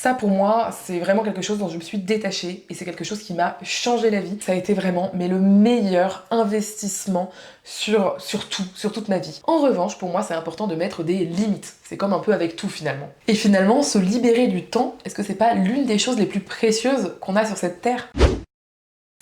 Ça pour moi, c'est vraiment quelque chose dont je me suis détachée et c'est quelque chose qui m'a changé la vie. Ça a été vraiment le meilleur investissement sur toute ma vie. En revanche, pour moi, c'est important de mettre des limites. C'est comme un peu avec tout finalement. Et finalement, se libérer du temps, est-ce que c'est pas l'une des choses les plus précieuses qu'on a sur cette terre ?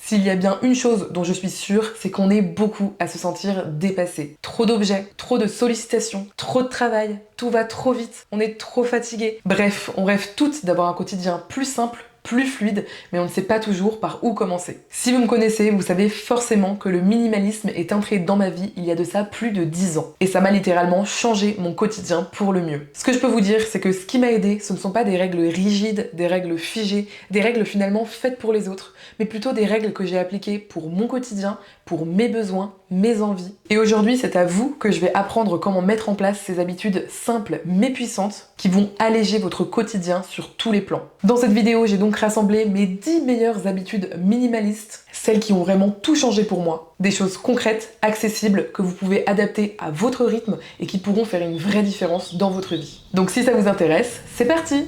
S'il y a bien une chose dont je suis sûre, c'est qu'on est beaucoup à se sentir dépassé. Trop d'objets, trop de sollicitations, trop de travail, tout va trop vite, on est trop fatigué. Bref, on rêve toutes d'avoir un quotidien plus simple, plus fluide, mais on ne sait pas toujours par où commencer. Si vous me connaissez, vous savez forcément que le minimalisme est entré dans ma vie il y a de ça plus de 10 ans. Et ça m'a littéralement changé mon quotidien pour le mieux. Ce que je peux vous dire, c'est que ce qui m'a aidé, ce ne sont pas des règles rigides, des règles figées, des règles finalement faites pour les autres, mais plutôt des règles que j'ai appliquées pour mon quotidien, pour mes besoins, mes envies. Et aujourd'hui, c'est à vous que je vais apprendre comment mettre en place ces habitudes simples mais puissantes qui vont alléger votre quotidien sur tous les plans. Dans cette vidéo, j'ai donc rassemblé mes 10 meilleures habitudes minimalistes, celles qui ont vraiment tout changé pour moi. Des choses concrètes, accessibles, que vous pouvez adapter à votre rythme et qui pourront faire une vraie différence dans votre vie. Donc si ça vous intéresse, c'est parti!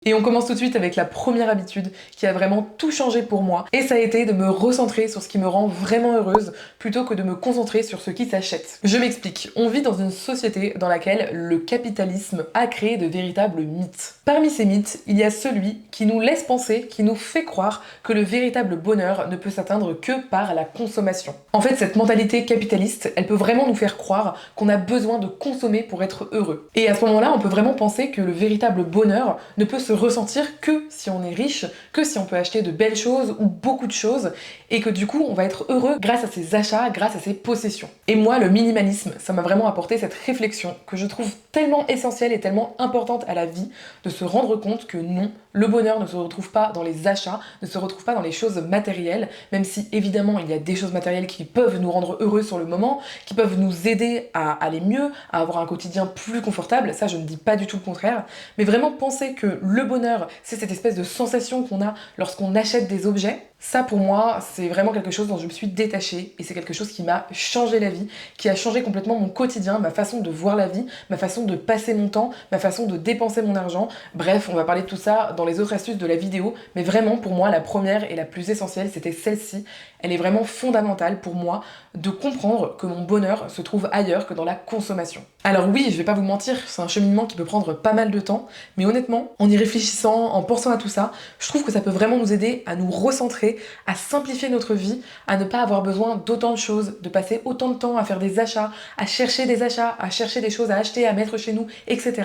Et on commence tout de suite avec la première habitude qui a vraiment tout changé pour moi. Et ça a été de me recentrer sur ce qui me rend vraiment heureuse plutôt que de me concentrer sur ce qui s'achète. Je m'explique. On vit dans une société dans laquelle le capitalisme a créé de véritables mythes. Parmi ces mythes, il y a celui qui nous laisse penser, qui nous fait croire que le véritable bonheur ne peut s'atteindre que par la consommation. En fait, cette mentalité capitaliste, elle peut vraiment nous faire croire qu'on a besoin de consommer pour être heureux. Et à ce moment-là, on peut vraiment penser que le véritable bonheur ne peut se ressentir que si on est riche, que si on peut acheter de belles choses ou beaucoup de choses, et que du coup on va être heureux grâce à ses achats, grâce à ses possessions. Et moi, le minimalisme, ça m'a vraiment apporté cette réflexion que je trouve tellement essentielle et tellement importante à la vie, de se rendre compte que non, le bonheur ne se retrouve pas dans les achats, ne se retrouve pas dans les choses matérielles, même si évidemment il y a des choses matérielles qui peuvent nous rendre heureux sur le moment, qui peuvent nous aider à aller mieux, à avoir un quotidien plus confortable, ça je ne dis pas du tout le contraire, mais vraiment penser que le bonheur, c'est cette espèce de sensation qu'on a lorsqu'on achète des objets. Ça pour moi, c'est vraiment quelque chose dont je me suis détachée et c'est quelque chose qui m'a changé la vie, qui a changé complètement mon quotidien, ma façon de voir la vie, ma façon de passer mon temps, ma façon de dépenser mon argent. Bref, on va parler de tout ça dans les autres astuces de la vidéo, mais vraiment pour moi, la première et la plus essentielle, c'était celle-ci. Elle est vraiment fondamentale pour moi de comprendre que mon bonheur se trouve ailleurs que dans la consommation. Alors oui, je vais pas vous mentir, c'est un cheminement qui peut prendre pas mal de temps, mais honnêtement, en y réfléchissant, en pensant à tout ça, je trouve que ça peut vraiment nous aider à nous recentrer, à simplifier notre vie, à ne pas avoir besoin d'autant de choses, de passer autant de temps à faire des achats, à chercher des choses à acheter, à mettre chez nous, etc.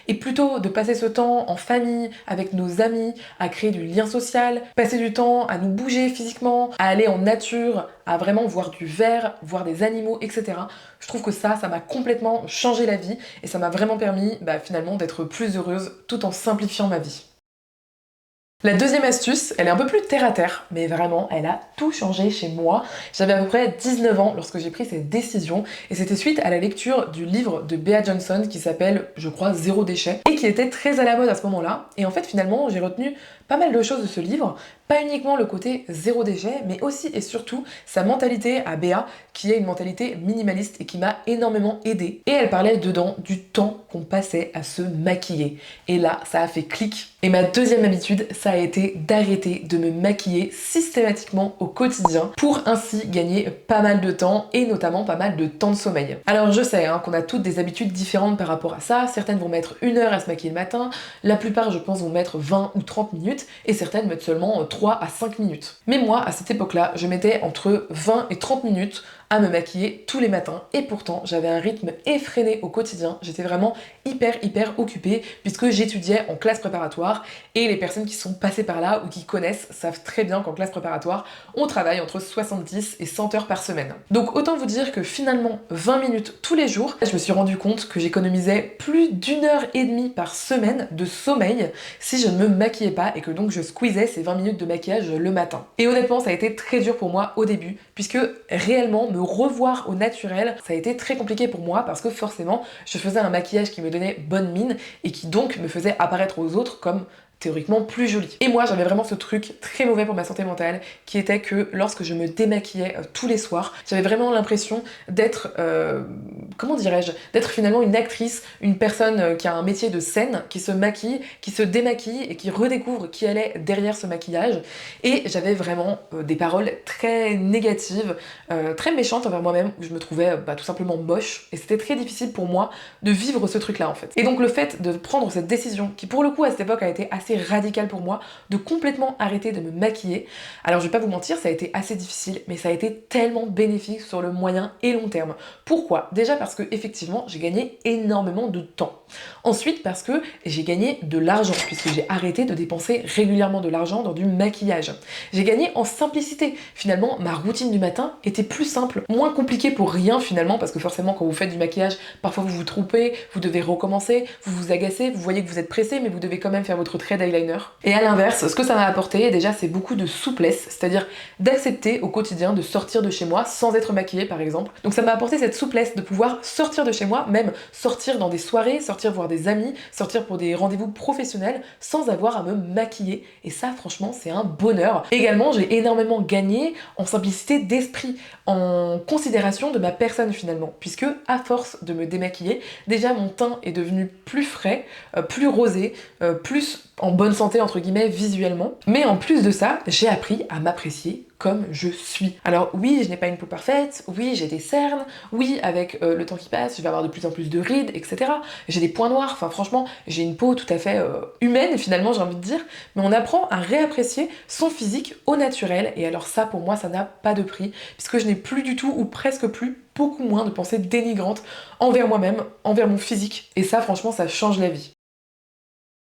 Et plutôt de passer ce temps en famille, avec nos amis, à créer du lien social, passer du temps à nous bouger physiquement, à aller en nature, à vraiment voir du vert, voir des animaux, etc. Je trouve que ça m'a complètement changé la vie et ça m'a vraiment permis finalement d'être plus heureuse tout en simplifiant ma vie. La deuxième astuce, elle est un peu plus terre à terre, mais vraiment, elle a tout changé chez moi. J'avais à peu près 19 ans lorsque j'ai pris cette décision, et c'était suite à la lecture du livre de Bea Johnson qui s'appelle, je crois, Zéro déchet, et qui était très à la mode à ce moment-là. Et en fait, finalement, j'ai retenu pas mal de choses de ce livre, pas uniquement le côté zéro déchet, mais aussi et surtout sa mentalité à Bea, qui est une mentalité minimaliste et qui m'a énormément aidée. Et elle parlait dedans du temps qu'on passait à se maquiller. Et là, ça a fait clic. Et ma deuxième habitude, ça a été d'arrêter de me maquiller systématiquement au quotidien pour ainsi gagner pas mal de temps et notamment pas mal de temps de sommeil. Alors je sais qu'on a toutes des habitudes différentes par rapport à ça, certaines vont mettre 1 heure à se maquiller le matin, la plupart je pense vont mettre 20 ou 30 minutes et certaines mettent seulement 3 à 5 minutes. Mais moi, à cette époque-là, je mettais entre 20 et 30 minutes à me maquiller tous les matins et pourtant j'avais un rythme effréné au quotidien, j'étais vraiment hyper occupée puisque j'étudiais en classe préparatoire et les personnes qui sont passées par là ou qui connaissent savent très bien qu'en classe préparatoire on travaille entre 70 et 100 heures par semaine. Donc autant vous dire que finalement 20 minutes tous les jours, je me suis rendu compte que j'économisais plus d'1 heure et demie par semaine de sommeil si je ne me maquillais pas et que donc je squeezais ces 20 minutes de maquillage le matin. Et honnêtement ça a été très dur pour moi au début puisque réellement me revoir au naturel, ça a été très compliqué pour moi parce que forcément je faisais un maquillage qui me donnait bonne mine et qui donc me faisait apparaître aux autres comme théoriquement plus jolie. Et moi j'avais vraiment ce truc très mauvais pour ma santé mentale qui était que lorsque je me démaquillais tous les soirs, j'avais vraiment l'impression d'être, comment dirais-je, d'être finalement une actrice, une personne qui a un métier de scène, qui se maquille, qui se démaquille et qui redécouvre qui elle est derrière ce maquillage. Et j'avais vraiment des paroles très négatives, très méchantes envers moi-même, où je me trouvais tout simplement moche. Et c'était très difficile pour moi de vivre ce truc-là en fait. Et donc le fait de prendre cette décision, qui pour le coup à cette époque a été assez radicale pour moi, de complètement arrêter de me maquiller, alors je vais pas vous mentir, ça a été assez difficile, mais ça a été tellement bénéfique sur le moyen et long terme. Pourquoi? Déjà parce que effectivement j'ai gagné énormément de temps. Ensuite parce que j'ai gagné de l'argent, puisque j'ai arrêté de dépenser régulièrement de l'argent dans du maquillage. J'ai gagné en simplicité. Finalement, ma routine du matin était plus simple, moins compliquée pour rien finalement, parce que forcément quand vous faites du maquillage, parfois vous vous trompez, vous devez recommencer, vous vous agacez, vous voyez que vous êtes pressé, mais vous devez quand même faire votre trait d'eyeliner. Et à l'inverse, ce que ça m'a apporté, déjà, c'est beaucoup de souplesse, c'est-à-dire d'accepter au quotidien de sortir de chez moi sans être maquillée, par exemple. Donc ça m'a apporté cette souplesse de pouvoir sortir de chez moi, même sortir dans des soirées, sortir voir des amis, sortir pour des rendez-vous professionnels, sans avoir à me maquiller. Et ça, franchement, c'est un bonheur. Également, j'ai énormément gagné en simplicité d'esprit, en considération de ma personne finalement, puisque à force de me démaquiller, déjà mon teint est devenu plus frais, plus rosé, plus en bonne santé entre guillemets visuellement. Mais en plus de ça, j'ai appris à m'apprécier comme je suis. Alors oui, je n'ai pas une peau parfaite, oui, j'ai des cernes, oui, avec le temps qui passe, je vais avoir de plus en plus de rides, etc. J'ai des points noirs, enfin franchement, j'ai une peau tout à fait humaine finalement, j'ai envie de dire, mais on apprend à réapprécier son physique au naturel, et alors ça, pour moi, ça n'a pas de prix, puisque je n'ai plus du tout, ou presque plus, beaucoup moins de pensées dénigrantes envers moi-même, envers mon physique, et ça, franchement, ça change la vie.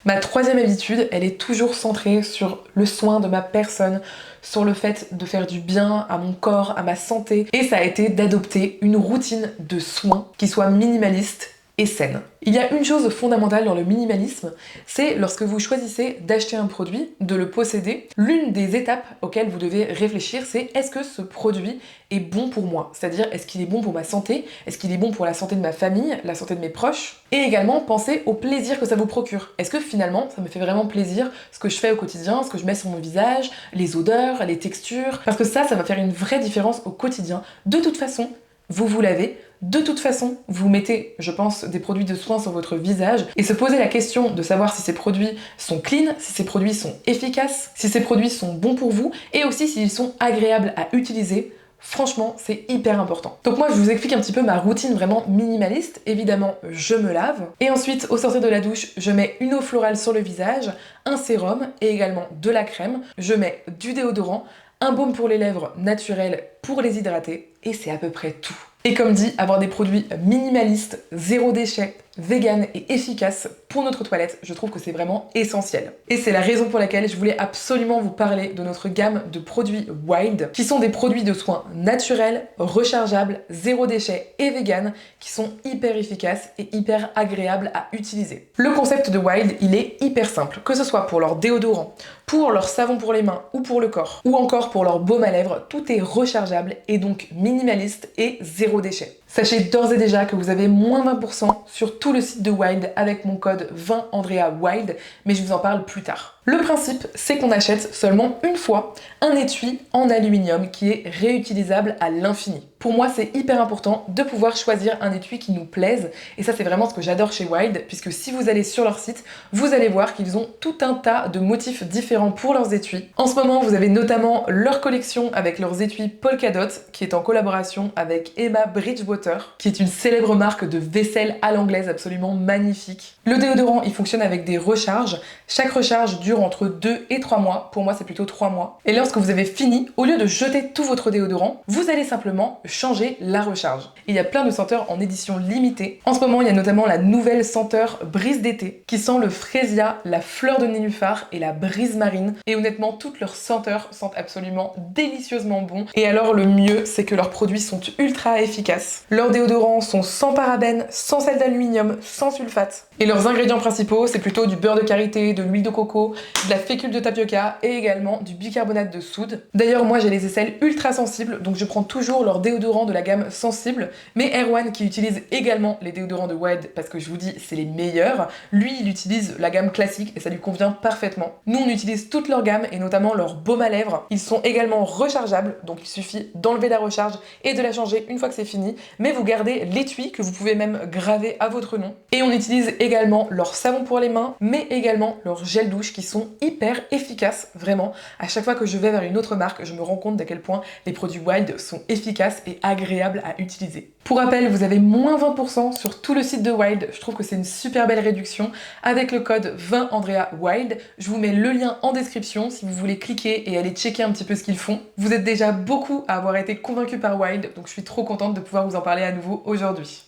Ma troisième habitude, elle est toujours centrée sur le soin de ma personne, sur le fait de faire du bien à mon corps, à ma santé, et ça a été d'adopter une routine de soins qui soit minimaliste et saine. Il y a une chose fondamentale dans le minimalisme, c'est lorsque vous choisissez d'acheter un produit, de le posséder, l'une des étapes auxquelles vous devez réfléchir, c'est est-ce que ce produit est bon pour moi? C'est-à-dire est-ce qu'il est bon pour ma santé? Est-ce qu'il est bon pour la santé de ma famille, la santé de mes proches? Et également pensez au plaisir que ça vous procure. Est-ce que finalement ça me fait vraiment plaisir ce que je fais au quotidien, ce que je mets sur mon visage, les odeurs, les textures? Parce que ça va faire une vraie différence au quotidien. De toute façon, vous vous lavez, de toute façon, vous mettez, je pense, des produits de soin sur votre visage, et se poser la question de savoir si ces produits sont clean, si ces produits sont efficaces, si ces produits sont bons pour vous, et aussi s'ils sont agréables à utiliser. Franchement, c'est hyper important. Donc moi, je vous explique un petit peu ma routine vraiment minimaliste. Évidemment, je me lave. Et ensuite, au sortir de la douche, je mets une eau florale sur le visage, un sérum et également de la crème. Je mets du déodorant, un baume pour les lèvres naturel pour les hydrater. Et c'est à peu près tout. Et comme dit, avoir des produits minimalistes, zéro déchet, vegan et efficaces pour notre toilette, je trouve que c'est vraiment essentiel. Et c'est la raison pour laquelle je voulais absolument vous parler de notre gamme de produits Wild, qui sont des produits de soins naturels, rechargeables, zéro déchet et vegan, qui sont hyper efficaces et hyper agréables à utiliser. Le concept de Wild, il est hyper simple, que ce soit pour leur déodorant, pour leur savon pour les mains ou pour le corps, ou encore pour leur baume à lèvres, tout est rechargeable et donc minimaliste et zéro déchet. Sachez d'ores et déjà que vous avez moins 20% sur tout le site de Wild avec mon code 20AndreaWild, mais je vous en parle plus tard. Le principe, c'est qu'on achète seulement une fois un étui en aluminium qui est réutilisable à l'infini. Pour moi, c'est hyper important de pouvoir choisir un étui qui nous plaise, et ça c'est vraiment ce que j'adore chez Wild, puisque si vous allez sur leur site, vous allez voir qu'ils ont tout un tas de motifs différents pour leurs étuis. En ce moment, vous avez notamment leur collection avec leurs étuis Polkadot, qui est en collaboration avec Emma Bridgewater, qui est une célèbre marque de vaisselle à l'anglaise absolument magnifique. Le déodorant, il fonctionne avec des recharges. Chaque recharge dure entre 2 et 3 mois. Pour moi, c'est plutôt 3 mois. Et lorsque vous avez fini, au lieu de jeter tout votre déodorant, vous allez simplement changer la recharge. Il y a plein de senteurs en édition limitée. En ce moment, il y a notamment la nouvelle senteur brise d'été, qui sent le frésia, la fleur de nénuphar et la brise marine. Et honnêtement, toutes leurs senteurs sentent absolument délicieusement bon. Et alors, le mieux, c'est que leurs produits sont ultra efficaces. Leurs déodorants sont sans parabènes, sans sel d'aluminium, sans sulfate. Et leurs ingrédients principaux, c'est plutôt du beurre de karité, de l'huile de coco, de la fécule de tapioca et également du bicarbonate de soude. D'ailleurs, moi j'ai les aisselles ultra sensibles, donc je prends toujours leur déodorant de la gamme sensible, mais Erwan qui utilise également les déodorants de Wild, parce que je vous dis c'est les meilleurs, lui il utilise la gamme classique et ça lui convient parfaitement. Nous on utilise toute leur gamme et notamment leur baume à lèvres. Ils sont également rechargeables, donc il suffit d'enlever la recharge et de la changer une fois que c'est fini, mais vous gardez l'étui que vous pouvez même graver à votre nom. Et on utilise également leur savon pour les mains, mais également leur gel douche qui sont hyper efficaces, vraiment. À chaque fois que je vais vers une autre marque, je me rends compte d'à quel point les produits Wild sont efficaces et agréables à utiliser. Pour rappel, vous avez moins 20% sur tout le site de Wild. Je trouve que c'est une super belle réduction avec le code 20AndreaWild. Je vous mets le lien en description si vous voulez cliquer et aller checker un petit peu ce qu'ils font. Vous êtes déjà beaucoup à avoir été convaincus par Wild, donc je suis trop contente de pouvoir vous en parler à nouveau aujourd'hui.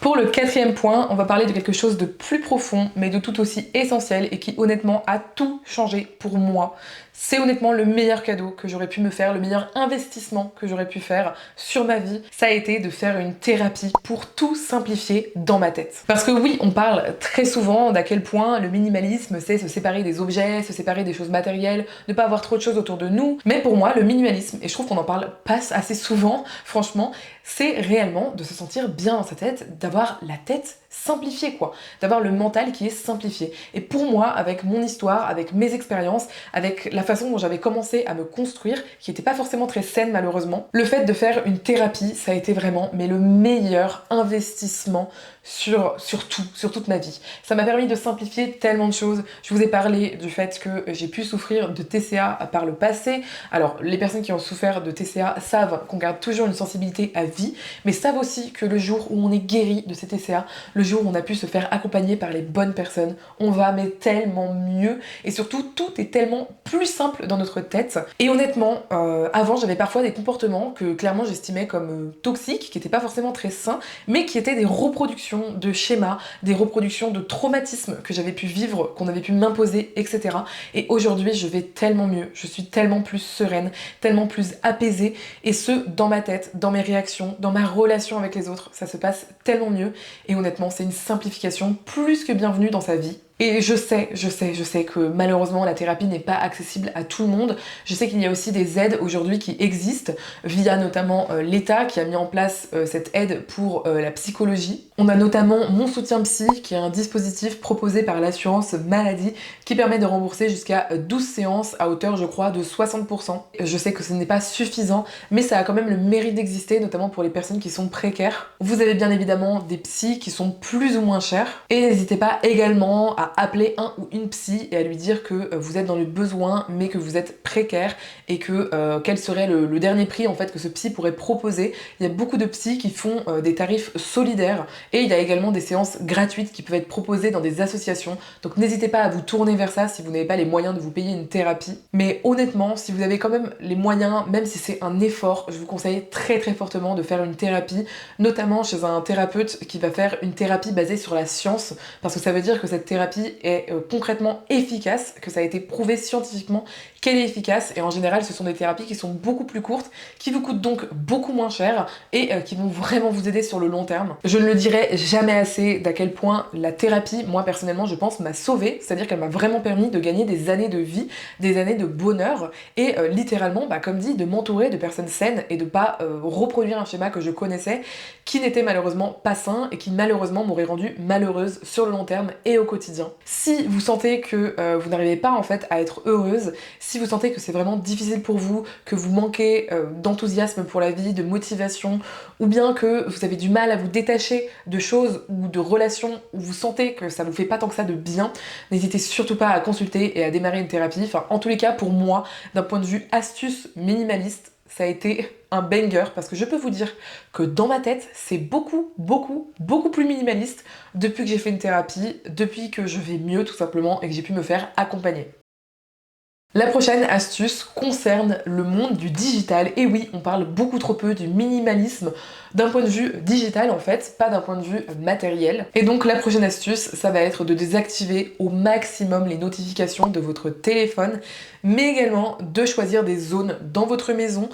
Pour le 4e point, on va parler de quelque chose de plus profond, mais de tout aussi essentiel et qui honnêtement a tout changé pour moi. C'est honnêtement le meilleur cadeau que j'aurais pu me faire, le meilleur investissement que j'aurais pu faire sur ma vie. Ça a été de faire une thérapie pour tout simplifier dans ma tête. Parce que oui, on parle très souvent d'à quel point le minimalisme, c'est se séparer des objets, se séparer des choses matérielles, ne pas avoir trop de choses autour de nous. Mais pour moi, le minimalisme, et je trouve qu'on en parle pas assez souvent, franchement, c'est réellement de se sentir bien dans sa tête, d'avoir la tête simplifiée quoi, d'avoir le mental qui est simplifié. Et pour moi, avec mon histoire, avec mes expériences, avec la façon dont j'avais commencé à me construire, qui n'était pas forcément très saine malheureusement, le fait de faire une thérapie, ça a été vraiment le meilleur investissement sur toute ma vie. Ça m'a permis de simplifier tellement de choses. Je vous ai parlé du fait que j'ai pu souffrir de TCA par le passé. Alors, les personnes qui ont souffert de TCA savent qu'on garde toujours une sensibilité à vie, mais savent aussi que le jour où on est guéri de ces TCA, le jour où on a pu se faire accompagner par les bonnes personnes, on va mais tellement mieux et surtout tout est tellement plus simple dans notre tête. Et honnêtement, avant j'avais parfois des comportements que clairement j'estimais comme toxiques, qui n'étaient pas forcément très sains, mais qui étaient des reproductions de schémas, des reproductions de traumatismes que j'avais pu vivre, qu'on avait pu m'imposer, etc. Et aujourd'hui je vais tellement mieux, je suis tellement plus sereine, tellement plus apaisée, et ce dans ma tête, dans mes réactions, dans ma relation avec les autres, ça se passe tellement mieux. Et honnêtement, c'est une simplification plus que bienvenue dans sa vie. Et je sais que malheureusement la thérapie n'est pas accessible à tout le monde. Je sais qu'il y a aussi des aides aujourd'hui qui existent via notamment l'État qui a mis en place cette aide pour la psychologie. On a notamment Mon Soutien Psy qui est un dispositif proposé par l'assurance maladie qui permet de rembourser jusqu'à 12 séances à hauteur je crois de 60%. Je sais que ce n'est pas suffisant mais ça a quand même le mérite d'exister, notamment pour les personnes qui sont précaires. Vous avez bien évidemment des psys qui sont plus ou moins chers et n'hésitez pas également à appeler un ou une psy et à lui dire que vous êtes dans le besoin mais que vous êtes précaire et que quel serait le dernier prix en fait que ce psy pourrait proposer. Il y a beaucoup de psys qui font des tarifs solidaires et il y a également des séances gratuites qui peuvent être proposées dans des associations, donc n'hésitez pas à vous tourner vers ça si vous n'avez pas les moyens de vous payer une thérapie. Mais honnêtement, si vous avez quand même les moyens, même si c'est un effort, je vous conseille très fortement de faire une thérapie, notamment chez un thérapeute qui va faire une thérapie basée sur la science, parce que ça veut dire que cette thérapie est concrètement efficace, que ça a été prouvé scientifiquement qu'elle est efficace, et en général ce sont des thérapies qui sont beaucoup plus courtes, qui vous coûtent donc beaucoup moins cher et qui vont vraiment vous aider sur le long terme. Je ne le dirai jamais assez d'à quel point la thérapie, moi personnellement je pense, m'a sauvée, c'est-à-dire qu'elle m'a vraiment permis de gagner des années de vie, des années de bonheur et littéralement, comme dit, de m'entourer de personnes saines et de pas reproduire un schéma que je connaissais qui n'était malheureusement pas sain et qui malheureusement m'aurait rendue malheureuse sur le long terme et au quotidien. Si vous sentez que vous n'arrivez pas en fait à être heureuse, si vous sentez que c'est vraiment difficile pour vous, que vous manquez d'enthousiasme pour la vie, de motivation, ou bien que vous avez du mal à vous détacher de choses ou de relations où vous sentez que ça vous fait pas tant que ça de bien, n'hésitez surtout pas à consulter et à démarrer une thérapie. Enfin, en tous les cas, pour moi, d'un point de vue astuce minimaliste, ça a été un banger parce que je peux vous dire que dans ma tête, c'est beaucoup plus minimaliste depuis que j'ai fait une thérapie, depuis que je vais mieux tout simplement et que j'ai pu me faire accompagner. La prochaine astuce concerne le monde du digital. Et oui, on parle beaucoup trop peu du minimalisme d'un point de vue digital en fait, pas d'un point de vue matériel. Et donc la prochaine astuce, ça va être de désactiver au maximum les notifications de votre téléphone, mais également de choisir des zones dans votre maison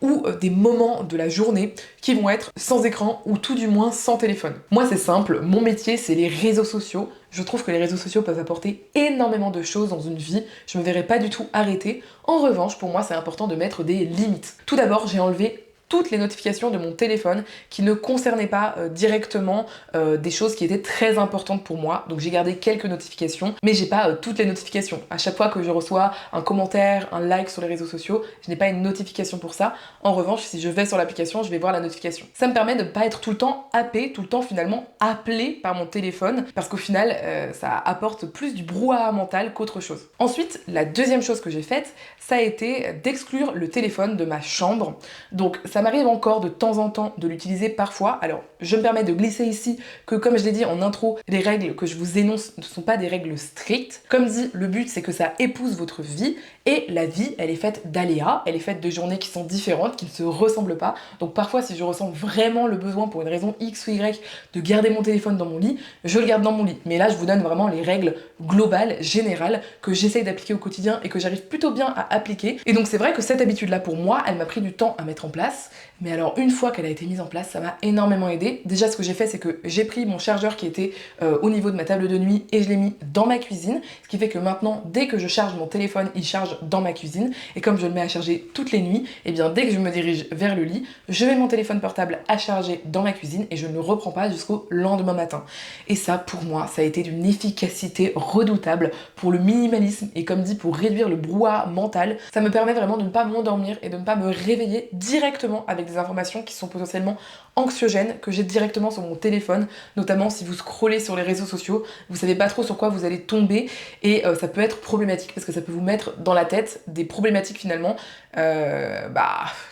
ou des moments de la journée qui vont être sans écran ou tout du moins sans téléphone. Moi c'est simple, mon métier c'est les réseaux sociaux. Je trouve que les réseaux sociaux peuvent apporter énormément de choses dans une vie, je me verrais pas du tout arrêter. En revanche, pour moi c'est important de mettre des limites. Tout d'abord, j'ai enlevé toutes les notifications de mon téléphone qui ne concernaient pas directement des choses qui étaient très importantes pour moi. Donc j'ai gardé quelques notifications, mais j'ai pas toutes les notifications. À chaque fois que je reçois un commentaire, un like sur les réseaux sociaux, je n'ai pas une notification pour ça. En revanche, si je vais sur l'application, je vais voir la notification. Ça me permet de ne pas être tout le temps happé, tout le temps finalement appelé par mon téléphone, parce qu'au final, ça apporte plus du brouhaha mental qu'autre chose. Ensuite, la deuxième chose que j'ai faite, ça a été d'exclure le téléphone de ma chambre. Donc ça m'arrive encore de temps en temps de l'utiliser parfois. Alors je me permets de glisser ici que, comme je l'ai dit en intro, les règles que je vous énonce ne sont pas des règles strictes. Comme dit, le but c'est que ça épouse votre vie, et la vie elle est faite d'aléas, elle est faite de journées qui sont différentes, qui ne se ressemblent pas. Donc parfois si je ressens vraiment le besoin pour une raison X ou Y de garder mon téléphone dans mon lit, je le garde dans mon lit. Mais là je vous donne vraiment les règles globales, générales, que j'essaye d'appliquer au quotidien et que j'arrive plutôt bien à appliquer. Et donc c'est vrai que cette habitude là pour moi, elle m'a pris du temps à mettre en place. Mais alors une fois qu'elle a été mise en place, ça m'a énormément aidé. Déjà ce que j'ai fait, c'est que j'ai pris mon chargeur qui était au niveau de ma table de nuit et je l'ai mis dans ma cuisine. Ce qui fait que maintenant, dès que je charge mon téléphone, il charge dans ma cuisine. Et comme je le mets à charger toutes les nuits, et bien dès que je me dirige vers le lit, je mets mon téléphone portable à charger dans ma cuisine et je ne le reprends pas jusqu'au lendemain matin. Et ça, pour moi, ça a été d'une efficacité redoutable pour le minimalisme et comme dit, pour réduire le brouhaha mental. Ça me permet vraiment de ne pas m'endormir et de ne pas me réveiller directement avec des informations qui sont potentiellement anxiogènes que j'ai directement sur mon téléphone, notamment si vous scrollez sur les réseaux sociaux, vous savez pas trop sur quoi vous allez tomber et ça peut être problématique parce que ça peut vous mettre dans la tête des problématiques finalement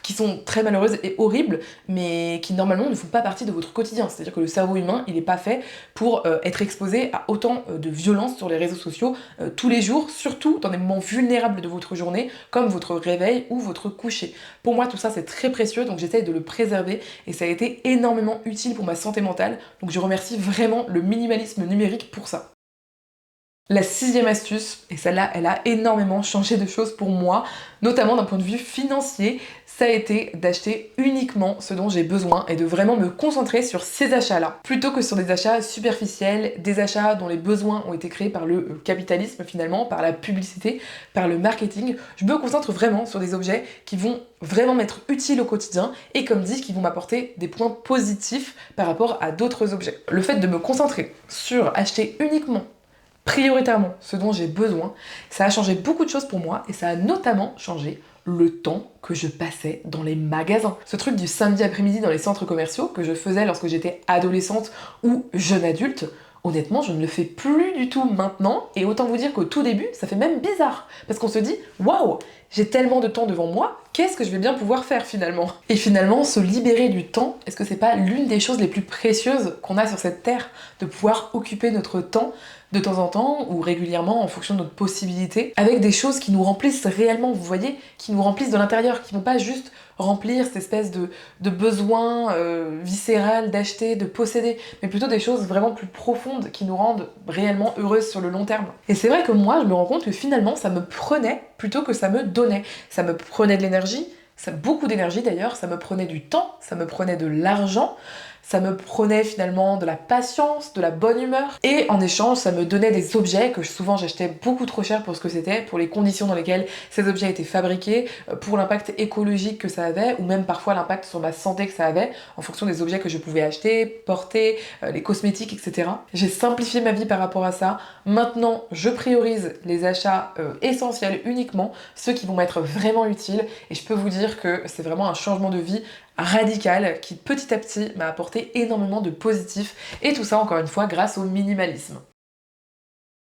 qui sont très malheureuses et horribles, mais qui normalement ne font pas partie de votre quotidien. C'est-à-dire que le cerveau humain, il n'est pas fait pour être exposé à autant de violence sur les réseaux sociaux tous les jours, surtout dans des moments vulnérables de votre journée, comme votre réveil ou votre coucher. Pour moi, tout ça, c'est très précieux, donc j'essaye de le préserver et ça a été énormément utile pour ma santé mentale. Donc je remercie vraiment le minimalisme numérique pour ça. La sixième astuce, et celle-là, elle a énormément changé de choses pour moi, notamment d'un point de vue financier, ça a été d'acheter uniquement ce dont j'ai besoin et de vraiment me concentrer sur ces achats-là, plutôt que sur des achats superficiels, des achats dont les besoins ont été créés par le capitalisme finalement, par la publicité, par le marketing. Je me concentre vraiment sur des objets qui vont vraiment m'être utiles au quotidien et comme dit, qui vont m'apporter des points positifs par rapport à d'autres objets. Le fait de me concentrer sur acheter uniquement prioritairement ce dont j'ai besoin, ça a changé beaucoup de choses pour moi et ça a notamment changé le temps que je passais dans les magasins. Ce truc du samedi après-midi dans les centres commerciaux que je faisais lorsque j'étais adolescente ou jeune adulte, honnêtement, je ne le fais plus du tout maintenant et autant vous dire qu'au tout début, ça fait même bizarre parce qu'on se dit « Waouh, j'ai tellement de temps devant moi, qu'est-ce que je vais bien pouvoir faire finalement ?» Et finalement, se libérer du temps, est-ce que c'est pas l'une des choses les plus précieuses qu'on a sur cette terre, de pouvoir occuper notre temps de temps en temps ou régulièrement en fonction de notre possibilité, avec des choses qui nous remplissent réellement, vous voyez, qui nous remplissent de l'intérieur, qui vont pas juste remplir cette espèce de besoin viscéral d'acheter, de posséder, mais plutôt des choses vraiment plus profondes qui nous rendent réellement heureuses sur le long terme. Et c'est vrai que moi, je me rends compte que finalement, ça me prenait plutôt que ça me donnait. Ça me prenait de l'énergie, beaucoup d'énergie d'ailleurs, ça me prenait du temps, ça me prenait de l'argent, ça me prenait finalement de la patience, de la bonne humeur, et en échange ça me donnait des objets que souvent j'achetais beaucoup trop cher pour ce que c'était, pour les conditions dans lesquelles ces objets étaient fabriqués, pour l'impact écologique que ça avait, ou même parfois l'impact sur ma santé que ça avait, en fonction des objets que je pouvais acheter, porter, les cosmétiques, etc. J'ai simplifié ma vie par rapport à ça. Maintenant, je priorise les achats essentiels uniquement, ceux qui vont m'être vraiment utiles, et je peux vous dire que c'est vraiment un changement de vie radical qui petit à petit m'a apporté énormément de positif et tout ça encore une fois grâce au minimalisme.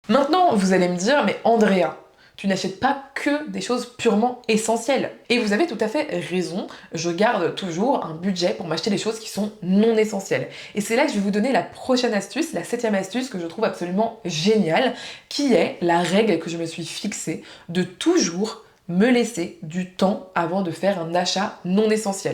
Maintenant vous allez me dire mais Andrea, tu n'achètes pas que des choses purement essentielles. Et vous avez tout à fait raison, je garde toujours un budget pour m'acheter des choses qui sont non essentielles. Et c'est là que je vais vous donner la prochaine astuce, la septième astuce que je trouve absolument géniale, qui est la règle que je me suis fixée de toujours me laisser du temps avant de faire un achat non essentiel.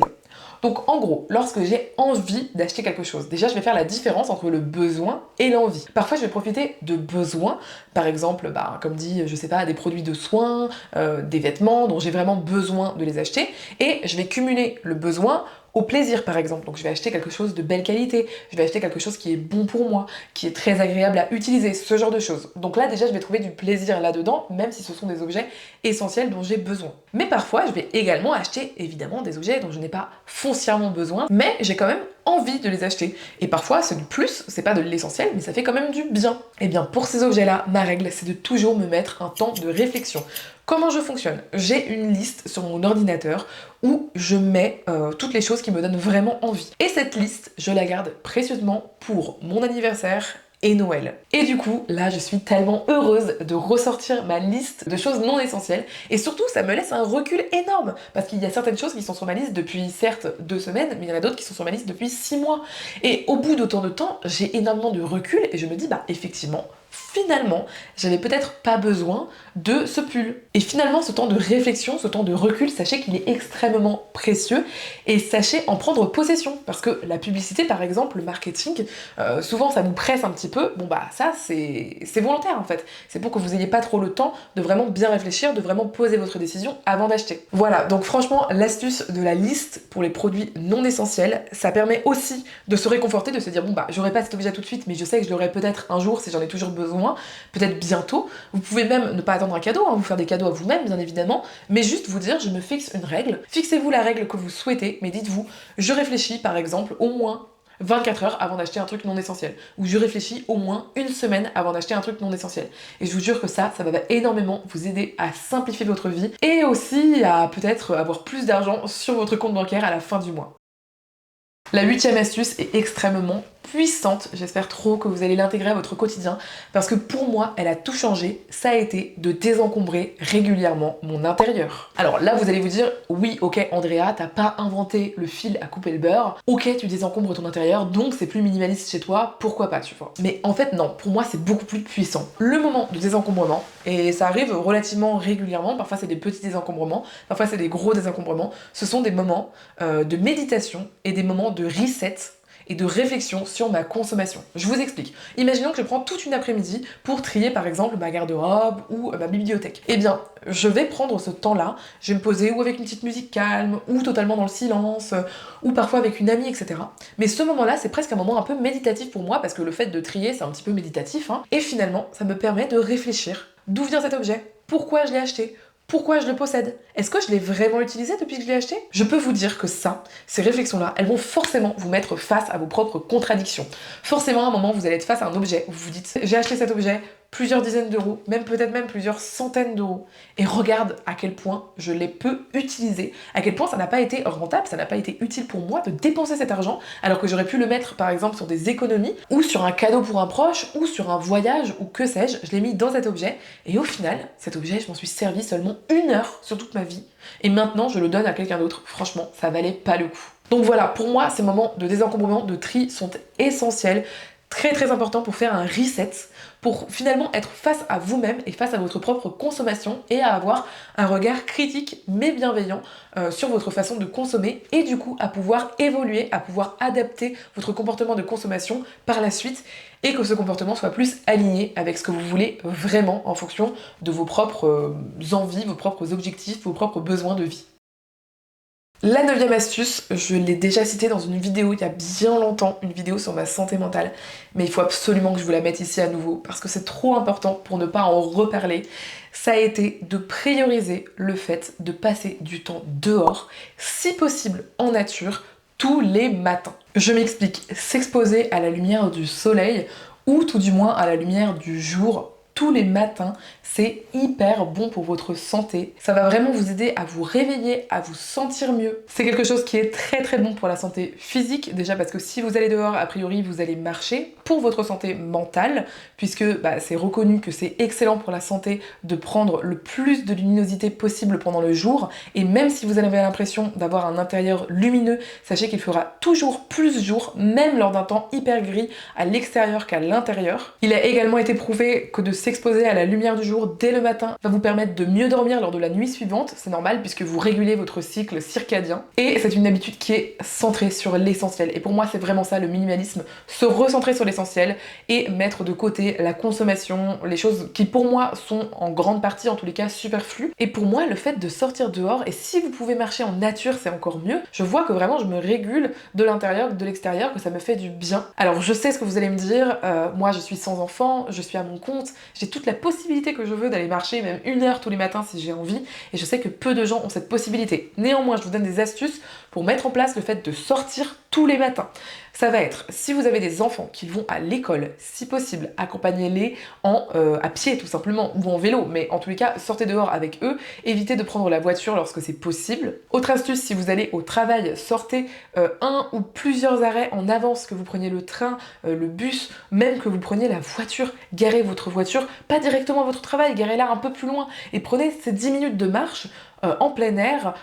Donc en gros, lorsque j'ai envie d'acheter quelque chose, déjà je vais faire la différence entre le besoin et l'envie. Parfois je vais profiter de besoins, par exemple, comme dit, je sais pas, des produits de soins, des vêtements dont j'ai vraiment besoin de les acheter, et je vais cumuler le besoin au plaisir par exemple. Donc je vais acheter quelque chose de belle qualité, je vais acheter quelque chose qui est bon pour moi, qui est très agréable à utiliser, ce genre de choses. Donc là déjà je vais trouver du plaisir là-dedans, même si ce sont des objets essentiels dont j'ai besoin. Mais parfois je vais également acheter évidemment des objets dont je n'ai pas foncièrement besoin, mais j'ai quand même envie de les acheter. Et parfois c'est du plus, c'est pas de l'essentiel, mais ça fait quand même du bien. Et bien pour ces objets-là, ma règle c'est de toujours me mettre un temps de réflexion. Comment je fonctionne? J'ai une liste sur mon ordinateur où je mets toutes les choses qui me donnent vraiment envie. Et cette liste, je la garde précieusement pour mon anniversaire et Noël. Et du coup, là, je suis tellement heureuse de ressortir ma liste de choses non essentielles. Et surtout, ça me laisse un recul énorme. Parce qu'il y a certaines choses qui sont sur ma liste depuis, certes, 2 semaines, mais il y en a d'autres qui sont sur ma liste depuis 6 mois. Et au bout d'autant de temps, j'ai énormément de recul et je me dis, effectivement, finalement, j'avais peut-être pas besoin de ce pull. Et finalement, ce temps de réflexion, ce temps de recul, sachez qu'il est extrêmement précieux et sachez en prendre possession. Parce que la publicité, par exemple, le marketing, souvent ça nous presse un petit peu. Ça, c'est volontaire en fait. C'est pour que vous ayez pas trop le temps de vraiment bien réfléchir, de vraiment poser votre décision avant d'acheter. Voilà, donc franchement, l'astuce de la liste pour les produits non essentiels, ça permet aussi de se réconforter, de se dire, j'aurai pas cet objet tout de suite, mais je sais que je l'aurai peut-être un jour si j'en ai toujours besoin, peut-être bientôt. Vous pouvez même ne pas attendre un cadeau, vous faire des cadeaux à vous-même, bien évidemment, mais juste vous dire, je me fixe une règle. Fixez-vous la règle que vous souhaitez, mais dites-vous, je réfléchis par exemple au moins 24 heures avant d'acheter un truc non essentiel. Ou je réfléchis au moins une semaine avant d'acheter un truc non essentiel. Et je vous jure que ça va énormément vous aider à simplifier votre vie et aussi à peut-être avoir plus d'argent sur votre compte bancaire à la fin du mois. La 8e astuce est extrêmement puissante, j'espère trop que vous allez l'intégrer à votre quotidien, parce que pour moi, elle a tout changé, ça a été de désencombrer régulièrement mon intérieur. Alors là, vous allez vous dire, oui, ok Andrea, t'as pas inventé le fil à couper le beurre, ok tu désencombres ton intérieur, donc c'est plus minimaliste chez toi, pourquoi pas, tu vois. Mais en fait non, pour moi c'est beaucoup plus puissant. Le moment de désencombrement, et ça arrive relativement régulièrement, parfois c'est des petits désencombrements, parfois c'est des gros désencombrements, ce sont des moments de méditation et des moments de reset et de réflexion sur ma consommation. Je vous explique. Imaginons que je prends toute une après-midi pour trier par exemple ma garde-robe ou ma bibliothèque. Eh bien, je vais prendre ce temps-là, je vais me poser ou avec une petite musique calme, ou totalement dans le silence, ou parfois avec une amie, etc. Mais ce moment-là, c'est presque un moment un peu méditatif pour moi, parce que le fait de trier, c'est un petit peu méditatif, et finalement, ça me permet de réfléchir. D'où vient cet objet? Pourquoi je l'ai acheté? Pourquoi je le possède? Est-ce que je l'ai vraiment utilisé depuis que je l'ai acheté? Je peux vous dire que ça, ces réflexions-là, elles vont forcément vous mettre face à vos propres contradictions. Forcément, à un moment, vous allez être face à un objet où vous vous dites, j'ai acheté cet objet, plusieurs dizaines d'euros, peut-être même plusieurs centaines d'euros, et regarde à quel point je l'ai peu utilisé, à quel point ça n'a pas été rentable, ça n'a pas été utile pour moi de dépenser cet argent, alors que j'aurais pu le mettre par exemple sur des économies, ou sur un cadeau pour un proche, ou sur un voyage, ou que sais-je, je l'ai mis dans cet objet, et au final, cet objet, je m'en suis servi seulement 1 heure sur toute ma vie, et maintenant je le donne à quelqu'un d'autre. Franchement, ça valait pas le coup. Donc voilà, pour moi, ces moments de désencombrement, de tri sont essentiels, très très importants pour faire un reset, pour finalement être face à vous-même et face à votre propre consommation et à avoir un regard critique mais bienveillant sur votre façon de consommer et du coup à pouvoir évoluer, à pouvoir adapter votre comportement de consommation par la suite et que ce comportement soit plus aligné avec ce que vous voulez vraiment en fonction de vos propres envies, vos propres objectifs, vos propres besoins de vie. La 9e astuce, je l'ai déjà citée dans une vidéo il y a bien longtemps, une vidéo sur ma santé mentale, mais il faut absolument que je vous la mette ici à nouveau parce que c'est trop important pour ne pas en reparler. Ça a été de prioriser le fait de passer du temps dehors, si possible en nature, tous les matins. Je m'explique, s'exposer à la lumière du soleil ou tout du moins à la lumière du jour tous les matins, c'est hyper bon pour votre santé. Ça va vraiment vous aider à vous réveiller, à vous sentir mieux. C'est quelque chose qui est très très bon pour la santé physique, déjà parce que si vous allez dehors, a priori vous allez marcher, pour votre santé mentale, puisque c'est reconnu que c'est excellent pour la santé de prendre le plus de luminosité possible pendant le jour, et même si vous avez l'impression d'avoir un intérieur lumineux, sachez qu'il fera toujours plus jour, même lors d'un temps hyper gris à l'extérieur qu'à l'intérieur. Il a également été prouvé que de s'exposer à la lumière du jour dès le matin va vous permettre de mieux dormir lors de la nuit suivante, c'est normal puisque vous régulez votre cycle circadien. Et c'est une habitude qui est centrée sur l'essentiel. Et pour moi, c'est vraiment ça le minimalisme, se recentrer sur l'essentiel et mettre de côté la consommation, les choses qui pour moi sont en grande partie, en tous les cas, superflues. Et pour moi, le fait de sortir dehors, et si vous pouvez marcher en nature, c'est encore mieux, je vois que vraiment je me régule de l'intérieur, de l'extérieur, que ça me fait du bien. Alors je sais ce que vous allez me dire, moi je suis sans enfant, je suis à mon compte, j'ai toute la possibilité que je veux d'aller marcher même 1 heure tous les matins si j'ai envie, et je sais que peu de gens ont cette possibilité. Néanmoins, je vous donne des astuces pour mettre en place le fait de sortir tous les matins. Ça va être, si vous avez des enfants qui vont à l'école, si possible, accompagnez-les à pied tout simplement, ou en vélo, mais en tous les cas, sortez dehors avec eux, évitez de prendre la voiture lorsque c'est possible. Autre astuce, si vous allez au travail, sortez un ou plusieurs arrêts en avance, que vous preniez le train, le bus, même que vous preniez la voiture, garez votre voiture, pas directement à votre travail, garez-la un peu plus loin, et prenez ces 10 minutes de marche en plein air,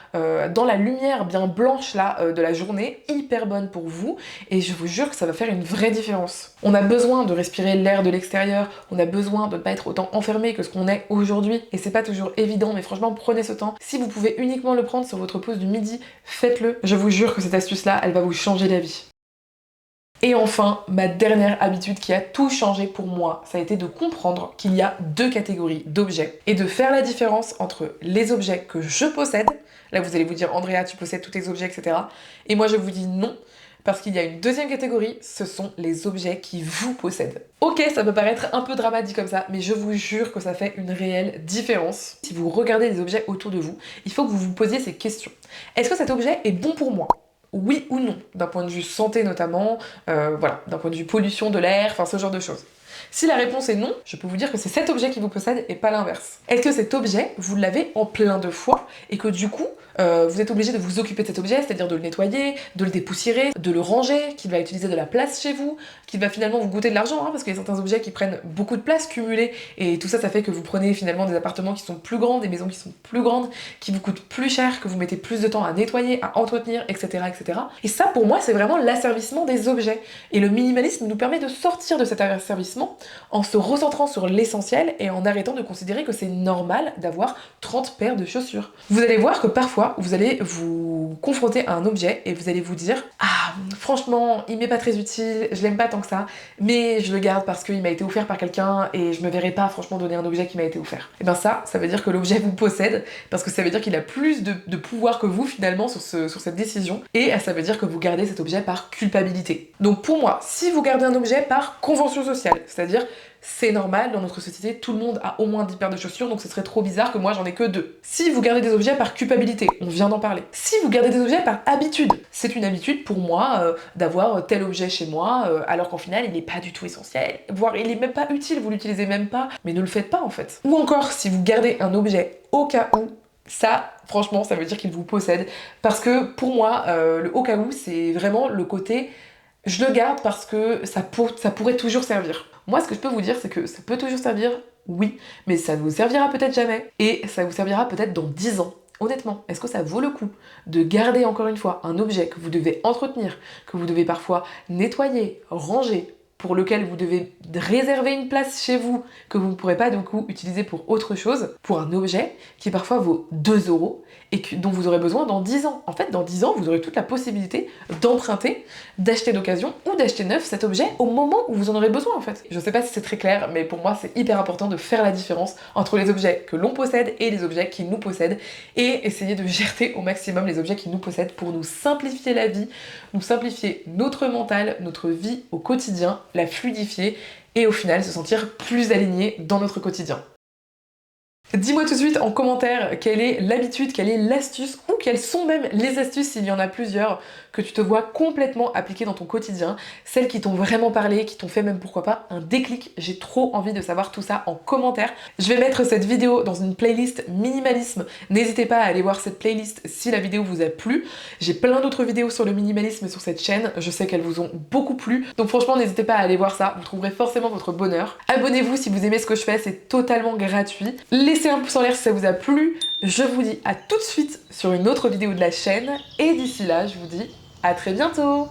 dans la lumière bien blanche là de la journée, hyper bonne pour vous, et je vous jure que ça va faire une vraie différence. On a besoin de respirer l'air de l'extérieur, on a besoin de ne pas être autant enfermé que ce qu'on est aujourd'hui, et c'est pas toujours évident, mais franchement prenez ce temps. Si vous pouvez uniquement le prendre sur votre pause du midi, faites-le. Je vous jure que cette astuce là, elle va vous changer la vie. Et enfin, ma dernière habitude qui a tout changé pour moi, ça a été de comprendre qu'il y a 2 catégories d'objets et de faire la différence entre les objets que je possède, là vous allez vous dire Andrea tu possèdes tous tes objets, etc. Et moi je vous dis non, parce qu'il y a une deuxième catégorie, ce sont les objets qui vous possèdent. Ok, ça peut paraître un peu dramatique comme ça, mais je vous jure que ça fait une réelle différence. Si vous regardez les objets autour de vous, il faut que vous vous posiez ces questions. Est-ce que cet objet est bon pour moi ? Oui ou non, d'un point de vue santé notamment, voilà, d'un point de vue pollution de l'air, enfin ce genre de choses. Si la réponse est non, je peux vous dire que c'est cet objet qui vous possède et pas l'inverse. Est-ce que cet objet, vous l'avez en plein de fois et que du coup, vous êtes obligé de vous occuper de cet objet, c'est-à-dire de le nettoyer, de le dépoussiérer, de le ranger, qu'il va utiliser de la place chez vous, qu'il va finalement vous coûter de l'argent, hein, parce qu'il y a certains objets qui prennent beaucoup de place cumulée, et tout ça, ça fait que vous prenez finalement des appartements qui sont plus grands, des maisons qui sont plus grandes, qui vous coûtent plus cher, que vous mettez plus de temps à nettoyer, à entretenir, etc., etc. Et ça, pour moi, c'est vraiment l'asservissement des objets. Et le minimalisme nous permet de sortir de cet asservissement en se recentrant sur l'essentiel et en arrêtant de considérer que c'est normal d'avoir 30 paires de chaussures. Vous allez voir que parfois, vous allez vous confronter à un objet et vous allez vous dire « Ah, franchement, il m'est pas très utile, je l'aime pas tant que ça, mais je le garde parce qu'il m'a été offert par quelqu'un et je me verrai pas franchement donner un objet qui m'a été offert. » Et bien ça veut dire que l'objet vous possède, parce que ça veut dire qu'il a plus de pouvoir que vous finalement sur cette décision, et ça veut dire que vous gardez cet objet par culpabilité. Donc pour moi, si vous gardez un objet par convention sociale, c'est-à-dire c'est normal, dans notre société, tout le monde a au moins 10 paires de chaussures, donc ce serait trop bizarre que moi j'en ai que 2. Si vous gardez des objets par culpabilité, on vient d'en parler. Si vous gardez des objets par habitude, c'est une habitude pour moi d'avoir tel objet chez moi, alors qu'en final il n'est pas du tout essentiel, voire il est même pas utile, vous l'utilisez même pas, mais ne le faites pas en fait. Ou encore, si vous gardez un objet au cas où, ça, franchement, ça veut dire qu'il vous possède, parce que pour moi, le au cas où, c'est vraiment le côté je le garde parce que ça pourrait toujours servir. Moi, ce que je peux vous dire, c'est que ça peut toujours servir, oui, mais ça ne vous servira peut-être jamais. Et ça vous servira peut-être dans 10 ans. Honnêtement, est-ce que ça vaut le coup de garder encore une fois un objet que vous devez entretenir, que vous devez parfois nettoyer, ranger, pour lequel vous devez réserver une place chez vous, que vous ne pourrez pas du coup utiliser pour autre chose, pour un objet qui parfois vaut 2 € et dont vous aurez besoin dans 10 ans. En fait, dans 10 ans, vous aurez toute la possibilité d'emprunter, d'acheter d'occasion ou d'acheter neuf cet objet au moment où vous en aurez besoin en fait. Je sais pas si c'est très clair, mais pour moi, c'est hyper important de faire la différence entre les objets que l'on possède et les objets qui nous possèdent, et essayer de gérer au maximum les objets qui nous possèdent pour nous simplifier la vie, nous simplifier notre mental, notre vie au quotidien, la fluidifier et au final se sentir plus aligné dans notre quotidien. Dis-moi tout de suite en commentaire quelle est l'habitude, quelle est l'astuce, ou quelles sont même les astuces, s'il y en a plusieurs, que tu te vois complètement appliquer dans ton quotidien, celles qui t'ont vraiment parlé, qui t'ont fait même pourquoi pas un déclic. J'ai trop envie de savoir tout ça en commentaire. Je vais mettre cette vidéo dans une playlist minimalisme, n'hésitez pas à aller voir cette playlist si la vidéo vous a plu. J'ai plein d'autres vidéos sur le minimalisme sur cette chaîne, je sais qu'elles vous ont beaucoup plu, donc franchement n'hésitez pas à aller voir ça, vous trouverez forcément votre bonheur. Abonnez-vous si vous aimez ce que je fais, c'est totalement gratuit. Laissez un pouce en l'air si ça vous a plu. Je vous dis à tout de suite sur une autre vidéo de la chaîne, et d'ici là je vous dis à très bientôt.